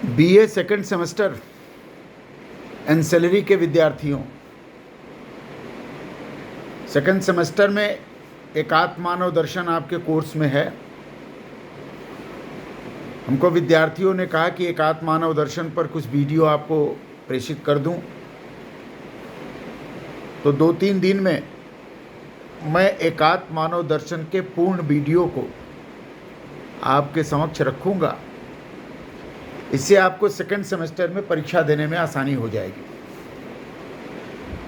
BA second semester ancillary के विद्यार्थियों, second semester में एकात्म मानव दर्शन आपके कोर्स में है। हमको विद्यार्थियों ने कहा कि एकात्म मानव दर्शन पर कुछ वीडियो आपको प्रेषित कर दूं, तो 2-3 दिन में मैं एकात्म मानव दर्शन के पूर्ण वीडियो को आपके समक्ष रखूंगा। इससे आपको सेकंड सेमेस्टर में परीक्षा देने में आसानी हो जाएगी।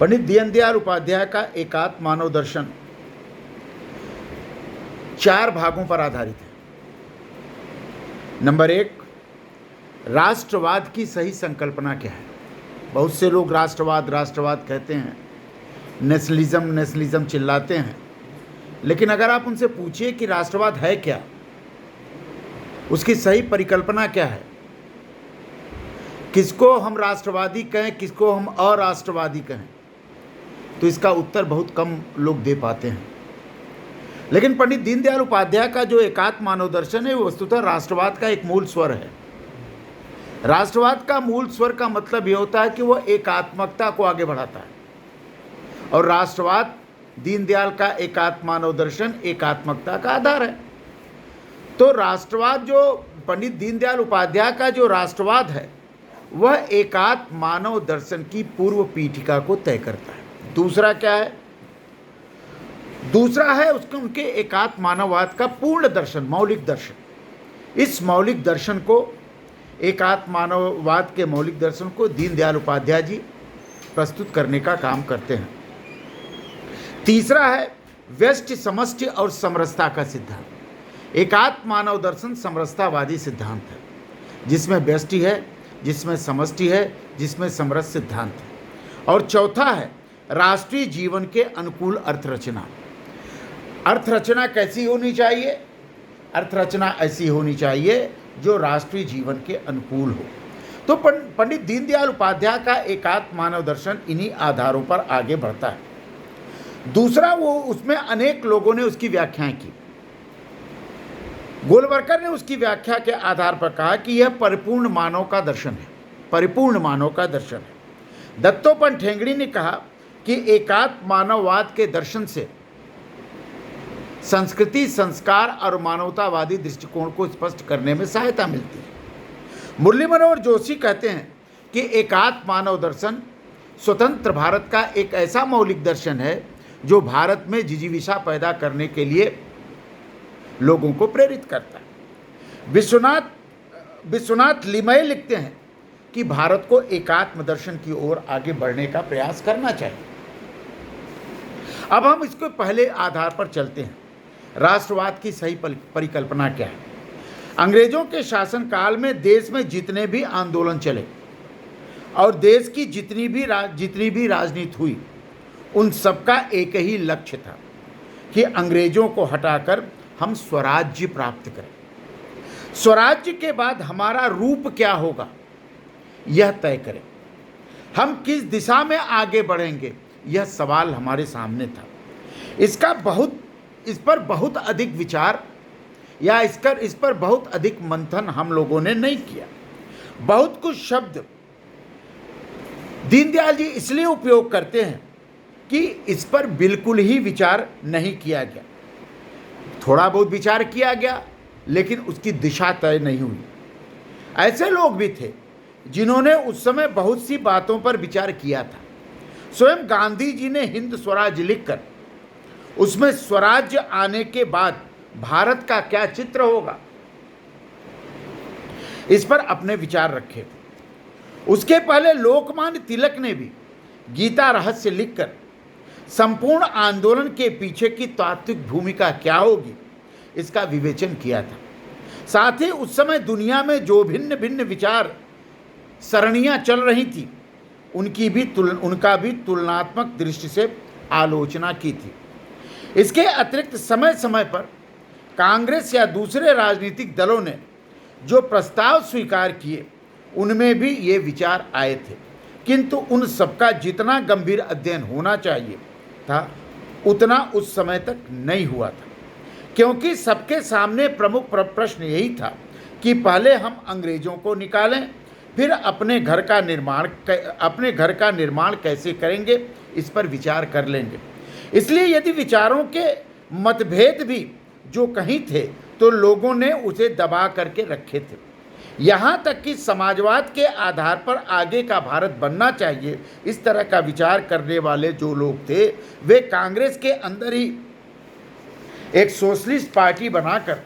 पंडित दीनदयाल उपाध्याय का एकात्म मानव दर्शन 4 भागों पर आधारित है। नंबर 1, राष्ट्रवाद की सही संकल्पना क्या है। बहुत से लोग राष्ट्रवाद कहते हैं, नेशनलिज्म चिल्लाते हैं, लेकिन अगर आप उनसे पूछिए कि राष्ट्रवाद है क्या, उसकी सही परिकल्पना क्या है, किसको हम राष्ट्रवादी कहें, किसको हम अराष्ट्रवादी कहें, तो इसका उत्तर बहुत कम लोग दे पाते हैं। लेकिन पंडित दीनदयाल उपाध्याय का जो एकात्म मानव दर्शन है वो वस्तुतः राष्ट्रवाद का एक मूल स्वर है। राष्ट्रवाद का मूल स्वर का मतलब ये होता है कि वह एकात्मकता को आगे बढ़ाता है, और राष्ट्रवाद, दीनदयाल का एकात्म मानव दर्शन एकात्मकता का आधार है। तो राष्ट्रवाद, जो पंडित दीनदयाल उपाध्याय का जो राष्ट्रवाद है, वह एकात्म मानव दर्शन की पूर्व पीठिका को तय करता है। दूसरा क्या है? दूसरा है उनके एकात्म मानववाद का पूर्ण दर्शन, मौलिक दर्शन। इस मौलिक दर्शन को, एकात्म मानववाद के मौलिक दर्शन को दीनदयाल उपाध्याय जी प्रस्तुत करने का काम करते हैं। तीसरा है व्यष्टि, समष्टि और समरसता का सिद्धांत। एकात्म मानव दर्शन समरसतावादी सिद्धांत है, जिसमें व्यष्टि है, जिसमें समष्टि है, जिसमें समरस सिद्धांत है। और चौथा है राष्ट्रीय जीवन के अनुकूल अर्थरचना। अर्थरचना कैसी होनी चाहिए? अर्थरचना ऐसी होनी चाहिए जो राष्ट्रीय जीवन के अनुकूल हो। तो पंडित दीनदयाल उपाध्याय का एकात्म मानव दर्शन इन्हीं आधारों पर आगे बढ़ता है। दूसरा, वो उसमें अनेक लोगों ने उसकी व्याख्याएं की। गोलवरकर ने उसकी व्याख्या के आधार पर कहा कि यह परिपूर्ण मानव का दर्शन है, परिपूर्ण मानव का दर्शन है। दत्तोपंत ठेंगड़ी ने कहा कि एकात्म मानववाद के दर्शन से संस्कृति, संस्कार और मानवतावादी दृष्टिकोण को स्पष्ट करने में सहायता मिलती है। मुरली मनोहर जोशी कहते हैं कि एकात्म मानव दर्शन स्वतंत्र भारत का एक ऐसा मौलिक दर्शन है जो भारत में जिजीविषा पैदा करने के लिए लोगों को प्रेरित करता है। विश्वनाथ लिमये लिखते हैं कि भारत को एकात्म दर्शन की ओर आगे बढ़ने का प्रयास करना चाहिए। अब हम इसको पहले आधार पर चलते हैं। राष्ट्रवाद की सही परिकल्पना क्या है? अंग्रेजों के शासनकाल में देश में जितने भी आंदोलन चले और देश की जितनी भी राजनीति हुई, उन सबका एक ही लक्ष्य था कि अंग्रेजों को हटाकर हम स्वराज्य प्राप्त करें। स्वराज्य के बाद हमारा रूप क्या होगा, यह तय करें। हम किस दिशा में आगे बढ़ेंगे, यह सवाल हमारे सामने था। इस पर बहुत अधिक विचार या इस पर बहुत अधिक मंथन हम लोगों ने नहीं किया। बहुत कुछ शब्द दीनदयाल जी इसलिए उपयोग करते हैं कि इस पर बिल्कुल ही विचार नहीं किया गया। थोड़ा बहुत विचार किया गया, लेकिन उसकी दिशा तय नहीं हुई। ऐसे लोग भी थे जिन्होंने उस समय बहुत सी बातों पर विचार किया था। स्वयं गांधी जी ने हिंद स्वराज्य लिखकर उसमें स्वराज्य आने के बाद भारत का क्या चित्र होगा, इस पर अपने विचार रखे थे। उसके पहले लोकमान्य तिलक ने भी गीता रहस्य लिखकर संपूर्ण आंदोलन के पीछे की तात्विक भूमिका क्या होगी, इसका विवेचन किया था। साथ ही उस समय दुनिया में जो भिन्न भिन्न विचार सरणियां चल रही थी, उनका भी तुलनात्मक दृष्टि से आलोचना की थी। इसके अतिरिक्त समय समय पर कांग्रेस या दूसरे राजनीतिक दलों ने जो प्रस्ताव स्वीकार किए, उनमें भी ये विचार आए थे, किंतु उन सबका जितना गंभीर अध्ययन होना चाहिए था, उतना उस समय तक नहीं हुआ था, क्योंकि सबके सामने प्रमुख प्रश्न यही था कि पहले हम अंग्रेजों को निकालें फिर अपने घर का निर्माण कैसे करेंगे, इस पर विचार कर लेंगे। इसलिए यदि विचारों के मतभेद भी जो कहीं थे तो लोगों ने उसे दबा करके रखे थे। यहाँ तक कि समाजवाद के आधार पर आगे का भारत बनना चाहिए, इस तरह का विचार करने वाले जो लोग थे वे कांग्रेस के अंदर ही एक सोशलिस्ट पार्टी बनाकर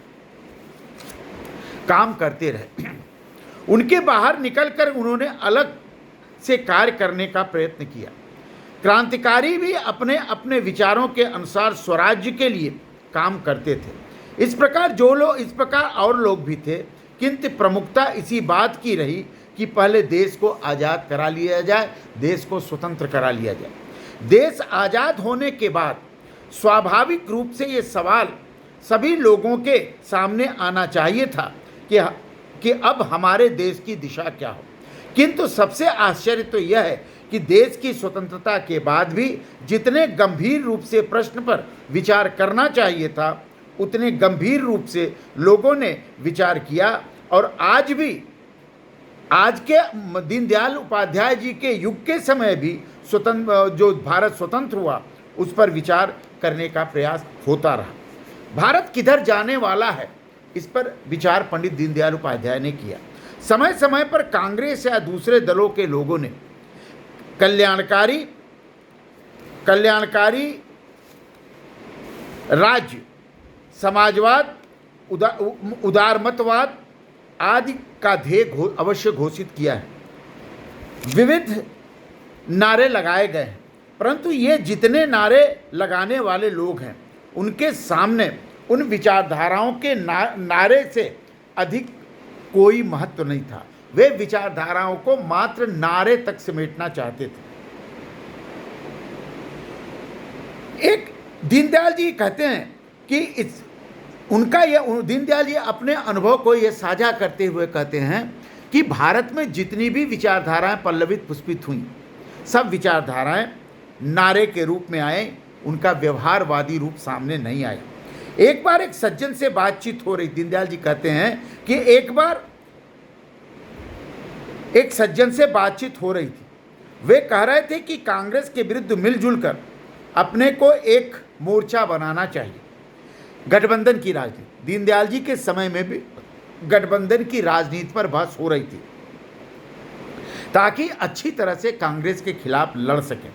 काम करते रहे। उनके बाहर निकलकर उन्होंने अलग से कार्य करने का प्रयत्न किया। क्रांतिकारी भी अपने अपने विचारों के अनुसार स्वराज्य के लिए काम करते थे। इस प्रकार और लोग भी थे, किंतु प्रमुखता इसी बात की रही कि पहले देश को आज़ाद करा लिया जाए, देश को स्वतंत्र करा लिया जाए। देश आज़ाद होने के बाद स्वाभाविक रूप से ये सवाल सभी लोगों के सामने आना चाहिए था कि अब हमारे देश की दिशा क्या हो। किंतु सबसे आश्चर्य तो यह है कि देश की स्वतंत्रता के बाद भी जितने गंभीर रूप से प्रश्न पर विचार करना चाहिए था, उतने गंभीर रूप से लोगों ने विचार किया। और आज के दीनदयाल उपाध्याय जी के युग के समय भी जो भारत स्वतंत्र हुआ उस पर विचार करने का प्रयास होता रहा। भारत किधर जाने वाला है, इस पर विचार पंडित दीनदयाल उपाध्याय ने किया। समय समय पर कांग्रेस या दूसरे दलों के लोगों ने कल्याणकारी राज्य, समाजवाद, उदारमतवाद आदि का ध्येय अवश्य घोषित किया है। विविध नारे लगाए गए हैं, परंतु ये जितने नारे लगाने वाले लोग हैं उनके सामने उन विचारधाराओं के नारे से अधिक कोई महत्व नहीं था। वे विचारधाराओं को मात्र नारे तक समेटना चाहते थे। एक दीनदयाल जी कहते हैं कि दीनदयाल जी अपने अनुभव को यह साझा करते हुए कहते हैं कि भारत में जितनी भी विचारधाराएं पल्लवित पुष्पित हुई, सब विचारधाराएं नारे के रूप में आए, उनका व्यवहारवादी रूप सामने नहीं आया। एक बार एक सज्जन से बातचीत हो रही, दीनदयाल जी कहते हैं कि एक बार एक सज्जन से बातचीत हो रही थी। वे कह रहे थे कि कांग्रेस के विरुद्ध मिलजुल कर अपने को एक मोर्चा बनाना चाहिए। गठबंधन की राजनीति, दीनदयाल जी के समय में भी गठबंधन की राजनीति पर बहस हो रही थी ताकि अच्छी तरह से कांग्रेस के खिलाफ लड़ सकें।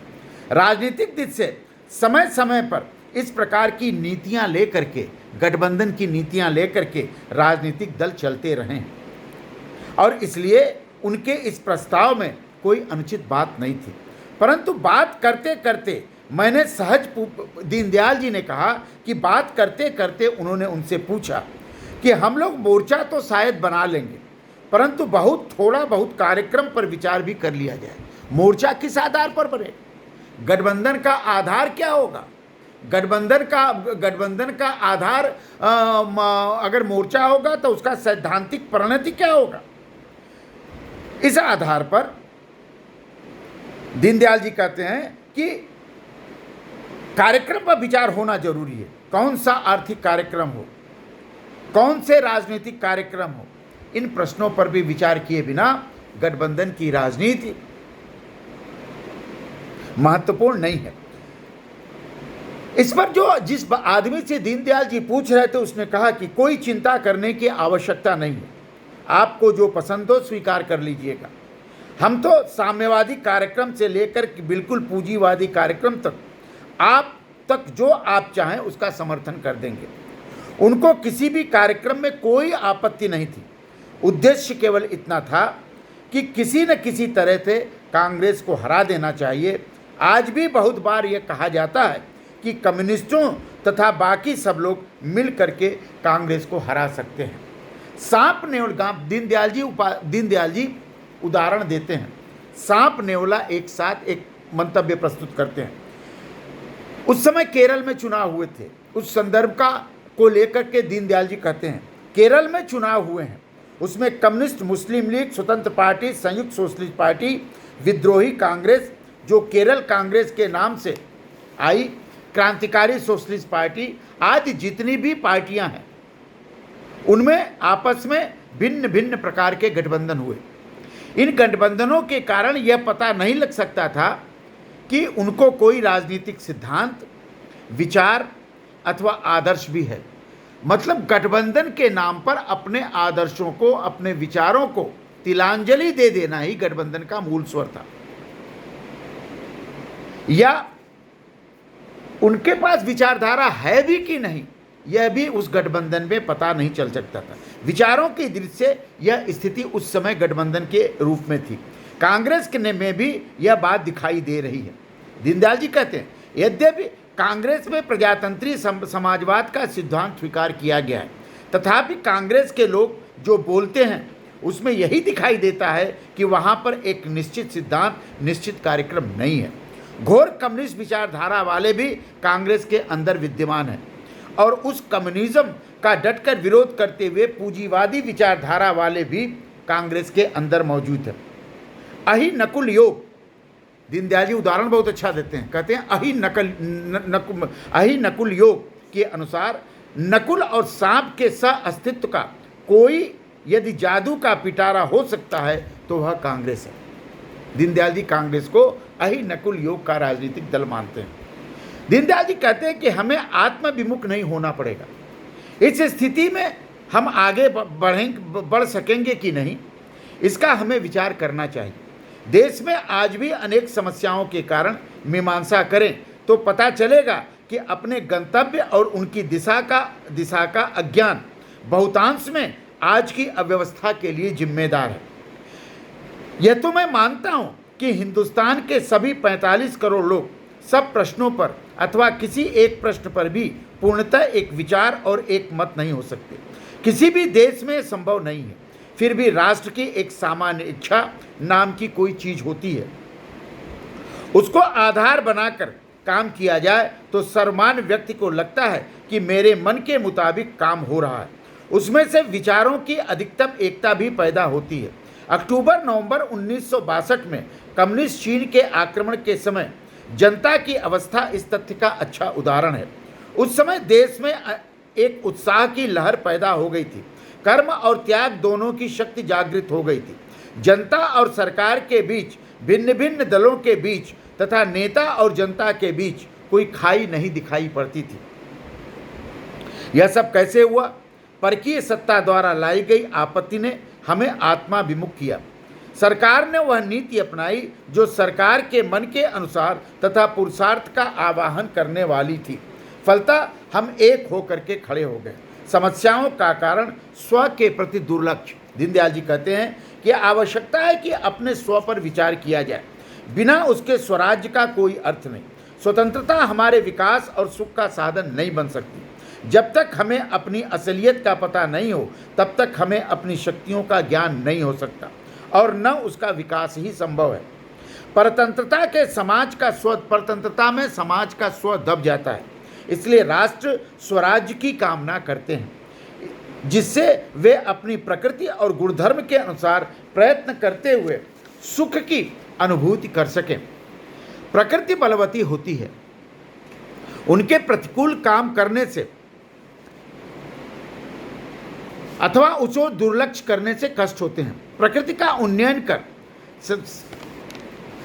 राजनीतिक दिशा से समय समय पर इस प्रकार की नीतियां लेकर के, गठबंधन की नीतियां लेकर के राजनीतिक दल चलते रहे हैं और इसलिए उनके इस प्रस्ताव में कोई अनुचित बात नहीं थी। परंतु बात करते करते मैंने दीनदयाल जी ने कहा कि बात करते करते उन्होंने उनसे पूछा कि हम लोग मोर्चा तो शायद बना लेंगे, परंतु थोड़ा बहुत कार्यक्रम पर विचार भी कर लिया जाए। मोर्चा किस आधार पर बने? गठबंधन का आधार क्या होगा? गठबंधन का आधार अगर मोर्चा होगा तो उसका सैद्धांतिक परिणति क्या होगा? इस आधार पर दीनदयाल जी कहते हैं कि कार्यक्रम पर विचार होना जरूरी है। कौन सा आर्थिक कार्यक्रम हो, कौन से राजनीतिक कार्यक्रम हो, इन प्रश्नों पर भी विचार किए बिना गठबंधन की राजनीति महत्वपूर्ण नहीं है। इस पर जिस आदमी से दीनदयाल जी पूछ रहे थे उसने कहा कि कोई चिंता करने की आवश्यकता नहीं है, आपको जो पसंद हो स्वीकार कर लीजिएगा। हम तो साम्यवादी कार्यक्रम से लेकर बिल्कुल पूंजीवादी कार्यक्रम तक जो आप चाहें उसका समर्थन कर देंगे। उनको किसी भी कार्यक्रम में कोई आपत्ति नहीं थी। उद्देश्य केवल इतना था कि किसी न किसी तरह से कांग्रेस को हरा देना चाहिए। आज भी बहुत बार यह कहा जाता है कि कम्युनिस्टों तथा बाकी सब लोग मिल करके कांग्रेस को हरा सकते हैं। सांप नेवला, दीनदयाल जी उदाहरण देते हैं। सांप नेवला एक साथ एक मंतव्य प्रस्तुत करते हैं। उस समय केरल में चुनाव हुए थे, उस संदर्भ को लेकर के दीनदयाल जी कहते हैं केरल में चुनाव हुए हैं, उसमें कम्युनिस्ट, मुस्लिम लीग, स्वतंत्र पार्टी, संयुक्त सोशलिस्ट पार्टी, विद्रोही कांग्रेस जो केरल कांग्रेस के नाम से आई, क्रांतिकारी सोशलिस्ट पार्टी आदि जितनी भी पार्टियां हैं उनमें आपस में भिन्न भिन्न प्रकार के गठबंधन हुए। इन गठबंधनों के कारण यह पता नहीं लग सकता था कि उनको कोई राजनीतिक सिद्धांत, विचार अथवा आदर्श भी है। मतलब गठबंधन के नाम पर अपने आदर्शों को, अपने विचारों को तिलांजलि दे देना ही गठबंधन का मूल स्वर था, या उनके पास विचारधारा है भी कि नहीं यह भी उस गठबंधन में पता नहीं चल सकता था। विचारों की दृष्टि से यह स्थिति उस समय गठबंधन के रूप में थी। कांग्रेस में भी यह बात दिखाई दे रही है। दीनदयाल जी कहते हैं, यद्यपि कांग्रेस में प्रजातंत्री समाजवाद का सिद्धांत स्वीकार किया गया है, तथापि कांग्रेस के लोग जो बोलते हैं उसमें यही दिखाई देता है कि वहाँ पर एक निश्चित सिद्धांत, निश्चित कार्यक्रम नहीं है। घोर कम्युनिस्ट विचारधारा वाले भी कांग्रेस के अंदर विद्यमान हैं और उस कम्युनिज्म का डटकर विरोध करते हुए पूंजीवादी विचारधारा वाले भी कांग्रेस के अंदर मौजूद हैं। अहि नकुल योग, दीनदयाल जी उदाहरण बहुत अच्छा देते हैं। कहते हैं अहि नकुल योग के अनुसार नकुल और सांप के सह अस्तित्व का कोई यदि जादू का पिटारा हो सकता है तो वह कांग्रेस है। दीनदयाल जी कांग्रेस को अहि नकुल योग का राजनीतिक दल मानते हैं। दीनदयाल जी कहते हैं कि हमें आत्मविमुख नहीं होना पड़ेगा। इस स्थिति में हम आगे बढ़ सकेंगे कि नहीं, इसका हमें विचार करना चाहिए। देश में आज भी अनेक समस्याओं के कारण मीमांसा करें तो पता चलेगा कि अपने गंतव्य और उनकी दिशा का अज्ञान बहुतांश में आज की अव्यवस्था के लिए जिम्मेदार है। यह तो मैं मानता हूं कि हिंदुस्तान के सभी 45 करोड़ लोग सब प्रश्नों पर अथवा किसी एक प्रश्न पर भी पूर्णतः एक विचार और एक मत नहीं हो सकते। किसी भी देश में संभव नहीं है। फिर भी राष्ट्र की एक सामान्य इच्छा नाम की कोई चीज होती है, उसको आधार बनाकर काम किया जाए तो सर्वमान्य व्यक्ति को लगता है कि मेरे मन के मुताबिक काम हो रहा है। उसमें से विचारों की अधिकतम एकता भी पैदा होती है। अक्टूबर-नवंबर 1962 में कम्युनिस्ट चीन के आक्रमण के समय जनता की अवस्था इस तथ्य का अच्छा उदाहरण है। उस समय देश में एक उत्साह की लहर पैदा हो गई थी। कर्म और त्याग दोनों की शक्ति जागृत हो गई थी। जनता और सरकार के बीच, भिन्न भिन्न दलों के बीच तथा नेता और जनता के बीच कोई खाई नहीं दिखाई पड़ती थी। यह सब कैसे हुआ? परकीय सत्ता द्वारा लाई गई आपत्ति ने हमें आत्मा विमुख किया। सरकार ने वह नीति अपनाई जो सरकार के मन के अनुसार तथा पुरुषार्थ का आवाहन करने वाली थी। फलतः हम एक होकर के खड़े हो गए। समस्याओं का कारण स्व के प्रति दुर्लक्ष्य। दीनदयाल जी कहते हैं कि आवश्यकता है कि अपने स्व पर विचार किया जाए, बिना उसके स्वराज्य का कोई अर्थ नहीं। स्वतंत्रता हमारे विकास और सुख का साधन नहीं बन सकती। जब तक हमें अपनी असलियत का पता नहीं हो तब तक हमें अपनी शक्तियों का ज्ञान नहीं हो सकता और न उसका विकास ही संभव है। परतंत्रता में समाज का स्व दब जाता है। इसलिए राष्ट्र स्वराज्य की कामना करते हैं, जिससे वे अपनी प्रकृति और गुणधर्म के अनुसार प्रयत्न करते हुए सुख की अनुभूति कर सकें। प्रकृति बलवती होती है, उनके प्रतिकूल काम करने से अथवा उसको दुर्लक्ष्य करने से कष्ट होते हैं। प्रकृति का उन्नयन कर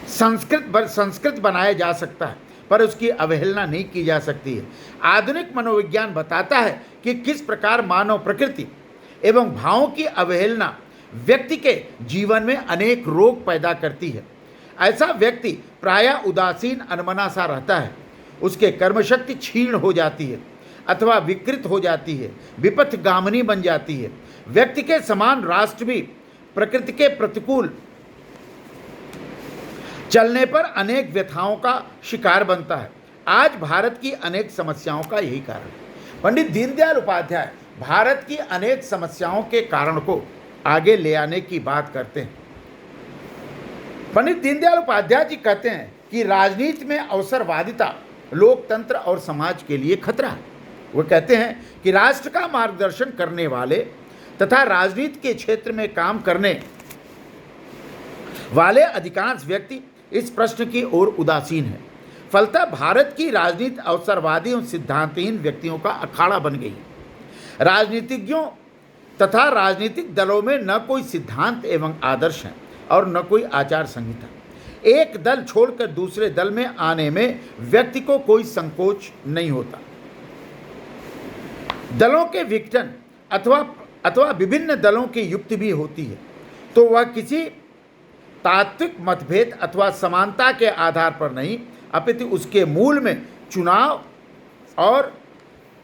संस्कृत बनाया जा सकता है, पर उसकी अवहेलना नहीं की जा सकती है। आधुनिक मनोविज्ञान बताता है कि किस प्रकार मानव प्रकृति एवं भावों की अवहेलना व्यक्ति के जीवन में अनेक रोग पैदा करती है। ऐसा व्यक्ति प्रायः उदासीन, अनमना सा रहता है। उसके कर्मशक्ति क्षीण हो जाती है अथवा विकृत हो जाती है, विपथगामिनी बन जाती है। व्यक्ति के समान राष्ट्र भी प्रकृति के प्रतिकूल चलने पर अनेक व्यथाओं का शिकार बनता है। आज भारत की अनेक समस्याओं का यही कारण है। पंडित दीनदयाल उपाध्याय भारत की अनेक समस्याओं के कारण को आगे ले आने की बात करते हैं। पंडित दीनदयाल उपाध्याय जी कहते हैं कि राजनीति में अवसरवादिता लोकतंत्र और समाज के लिए खतरा है। वो कहते हैं कि राष्ट्र का मार्गदर्शन करने वाले तथा राजनीति के क्षेत्र में काम करने वाले अधिकांश व्यक्ति इस प्रश्न की ओर उदासीन है। फलतः भारत की राजनीति अवसरवादी और सिद्धांतहीन व्यक्तियों का अखाड़ा बन गई है। राजनीतिज्ञों तथा राजनीतिक दलों में न कोई सिद्धांत एवं आदर्श हैं। और न कोई आचार संहिता। एक दल छोड़कर दूसरे दल में आने में व्यक्ति को कोई संकोच नहीं होता। दलों के विघटन अथवा विभिन्न दलों की युक्ति भी होती है, तो वह किसी तात्विक मतभेद अथवा समानता के आधार पर नहीं, अपितु उसके मूल में चुनाव और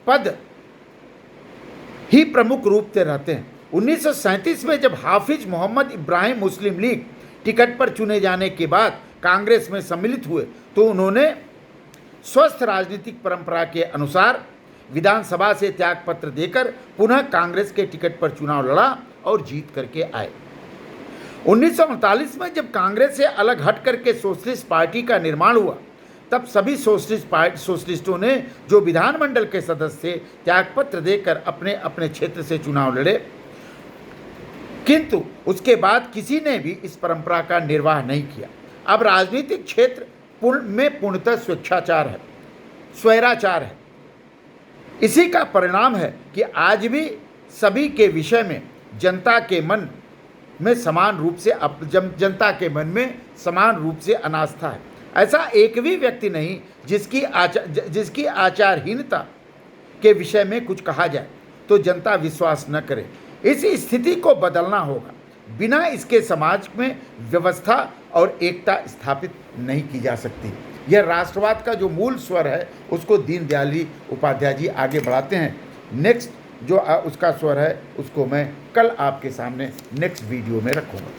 पद ही प्रमुख रूप से रहते हैं। 1937 में जब हाफिज मोहम्मद इब्राहिम मुस्लिम लीग टिकट पर चुने जाने के बाद कांग्रेस में सम्मिलित हुए, तो उन्होंने स्वस्थ राजनीतिक परंपरा के अनुसार विधानसभा से त्यागपत्र देकर पुनः कांग्रेस के टिकट पर चुनाव लड़ा और जीत करके आए। 1939 में जब कांग्रेस से अलग हट करके सोशलिस्ट पार्टी का निर्माण हुआ, तब सभी सोशलिस्टों ने जो विधानमंडल के सदस्य थे त्यागपत्र देकर अपने अपने क्षेत्र से चुनाव लड़े, किंतु उसके बाद किसी ने भी इस परंपरा का निर्वाह नहीं किया। अब राजनीतिक क्षेत्र में पूर्णतः स्वेच्छाचार है, स्वैराचार है। इसी का परिणाम है कि आज भी सभी के विषय में जनता के मन में समान रूप से अनास्था है। ऐसा एक भी व्यक्ति नहीं जिसकी आचारहीनता के विषय में कुछ कहा जाए तो जनता विश्वास न करे। इस स्थिति को बदलना होगा, बिना इसके समाज में व्यवस्था और एकता स्थापित नहीं की जा सकती। यह राष्ट्रवाद का जो मूल स्वर है उसको दीनदयाल उपाध्याय जी आगे बढ़ाते हैं। नेक्स्ट जो उसका स्वर है उसको मैं कल आपके सामने नेक्स्ट वीडियो में रखूँगा।